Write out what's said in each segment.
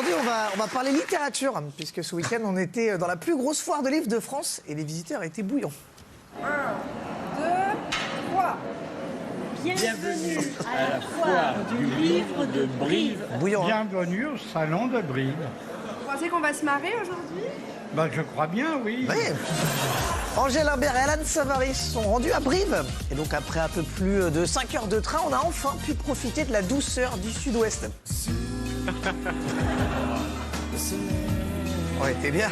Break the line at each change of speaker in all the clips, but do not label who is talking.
Aujourd'hui, on va parler littérature, puisque ce week-end, on était dans la plus grosse foire de livres de France et les visiteurs étaient bouillants.
1, 2, 3.
Bienvenue à la foire du livre de Brive.
Bouillant, hein.
Bienvenue au salon de Brive.
Vous pensez qu'on va se marrer aujourd'hui?
Ben, je crois bien, oui.
Oui. Angèle Imbert et Alan Savary sont rendus à Brive. Et donc, après un peu plus de 5 heures de train, on a enfin pu profiter de la douceur du sud-ouest. Ouais, t'es bien.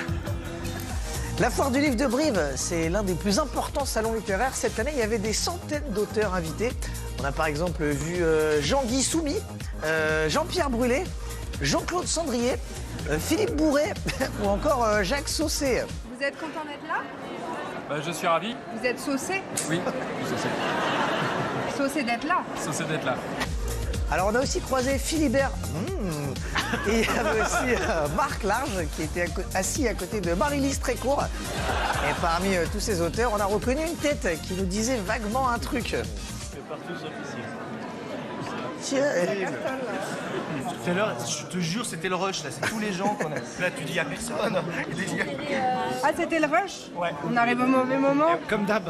La foire du livre de Brive, c'est l'un des plus importants salons littéraires. Cette année, il y avait des centaines d'auteurs invités. On a par exemple vu Jean-Guy Soumy, Jean-Pierre Brûlé, Jean-Claude Sandrier, Philippe Bourret ou encore Jacques Saucé.
Vous êtes content d'être là?
Je suis ravi.
Vous êtes saucé?
Oui, je suis saucé.
Saucé d'être là?
Saucé d'être là.
Alors on a aussi croisé Philibert et il y avait aussi Marc Large qui était assis à côté de Marie-Lise Trécourt. Et parmi tous ces auteurs, on a reconnu une tête qui nous disait vaguement un truc. Tiens,
Tout à l'heure, je te jure, c'était le rush, là, c'est tous les gens qu'on a. Là, tu dis à personne.
Ah, c'était le rush?
Ouais.
On arrive au mauvais moment?
Comme d'hab.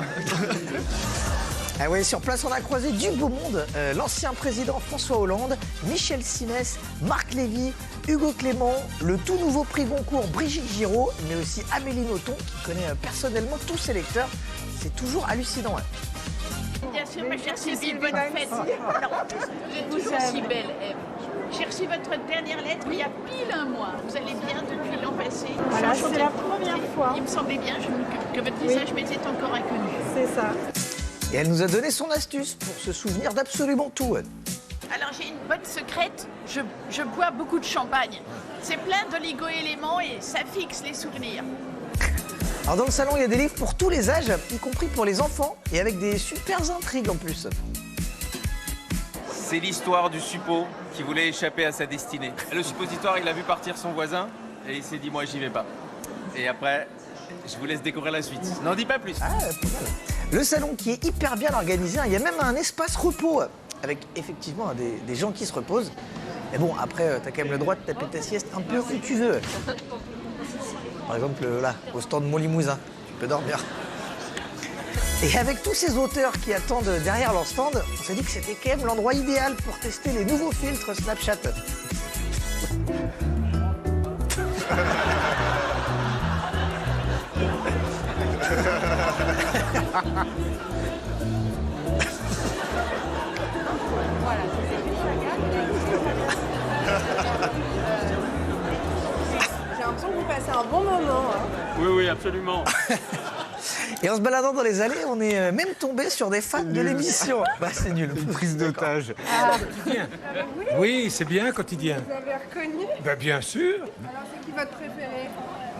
Ah ouais, sur place, on a croisé du beau monde. L'ancien président François Hollande, Michel Simès, Marc Lévy, Hugo Clément, le tout nouveau prix Goncourt Brigitte Giraud, mais aussi Amélie Nothomb, qui connaît personnellement tous ses lecteurs. C'est toujours hallucinant. Ouais.
Bien sûr, ma chère Sylvie, bonne fête. Alors, vous êtes toujours si belle, Ève. J'ai reçu votre dernière lettre il y a pile un mois. Vous allez bien depuis l'an passé.
Voilà,
Je suis
c'est
enchantée
la
de vous
première
rencontrer.
fois.
Il me semblait bien que votre visage m'était encore inconnu.
C'est ça.
Et elle nous a donné son astuce pour se souvenir d'absolument tout. Ouais.
Alors, j'ai une bonne secrète. Je bois beaucoup de champagne. C'est plein d'oligo-éléments et ça fixe les souvenirs.
Alors dans le salon, il y a des livres pour tous les âges, y compris pour les enfants, et avec des super intrigues en plus.
C'est l'histoire du suppo qui voulait échapper à sa destinée. Le suppositoire, il a vu partir son voisin et il s'est dit, moi, j'y vais pas. Et après, je vous laisse découvrir la suite. N'en dis pas plus.
Ah, pas mal. Le salon qui est hyper bien organisé, il y a même un espace repos, avec effectivement des gens qui se reposent. Mais bon, après, t'as quand même le droit de taper ta sieste un peu où tu veux. Par exemple, là, au stand Montlimousin, tu peux dormir. Et avec tous ces auteurs qui attendent derrière leur stand, on s'est dit que c'était quand même l'endroit idéal pour tester les nouveaux filtres Snapchat.
J'ai l'impression que vous passez un bon moment. Hein.
Oui, absolument.
Et en se baladant dans les allées, on est même tombé sur des fans de l'émission. Bah, c'est nul.
Une prise d'otage.
Oui, c'est bien quotidien.
Vous avez reconnu?
Ben, bien sûr.
Alors, c'est qui votre préféré?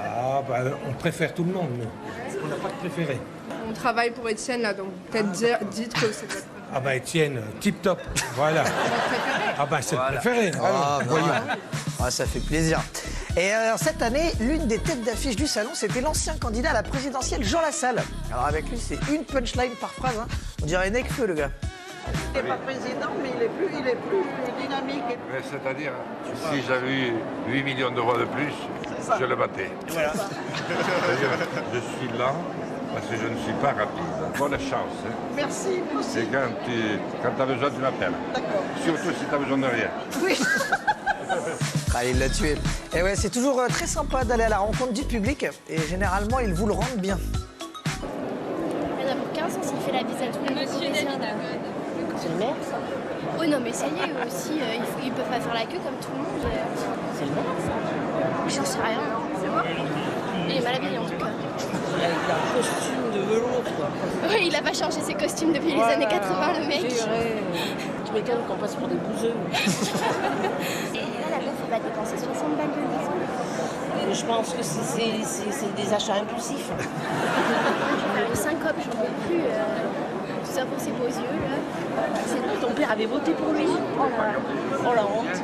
Ah, ben, on préfère tout le monde, nous. On n'a pas de préféré.
On travaille pour Étienne, là, donc peut-être dites que c'est votre préféré.
Ah ben, Étienne, tip top. Voilà.
Votre préféré?
Ah ben, c'est le préféré.
Ah,
Voyons.
Ah, ça fait plaisir. Et cette année, l'une des têtes d'affiche du salon, c'était l'ancien candidat à la présidentielle, Jean Lassalle. Alors avec lui, c'est une punchline par phrase. Hein. On dirait Necfeu, le gars.
Il n'est pas président, mais il est plus dynamique.
C'est-à-dire, si j'avais eu 8 millions d'euros de plus, je le battais.
Voilà.
C'est-à-dire, je suis lent parce que je ne suis pas rapide. Bonne chance. Hein.
Merci, vous aussi.
Et quand tu as besoin, tu m'appelles.
D'accord.
Surtout si tu as besoin de rien.
Oui.
Ah, il l'a tué. Et ouais, c'est toujours très sympa d'aller à la rencontre du public. Et généralement, ils vous le rendent bien.
Il a pour 15 ans, s'il fait la bise à tous les professionnels.
C'est le maire, ça?
Oui, non, mais ça y est, eux aussi, ils peuvent pas faire la queue comme tout le monde.
C'est le maire, ça?
J'en sais rien. C'est moi. Il est mal habillé, en tout cas.
Avec un costume de velours, quoi.
Oui, il a pas changé ses costumes depuis les années 80, le mec.
Tu m'étonnes qu'on passe pour des bouseux.
Et là, la meuf, elle va dépenser 60 balles de liaison.
Je pense que c'est des achats impulsifs.
Une syncope, j'en peux plus. Tout ça pour ses beaux yeux, là.
Ton père avait voté pour lui. Oh la honte.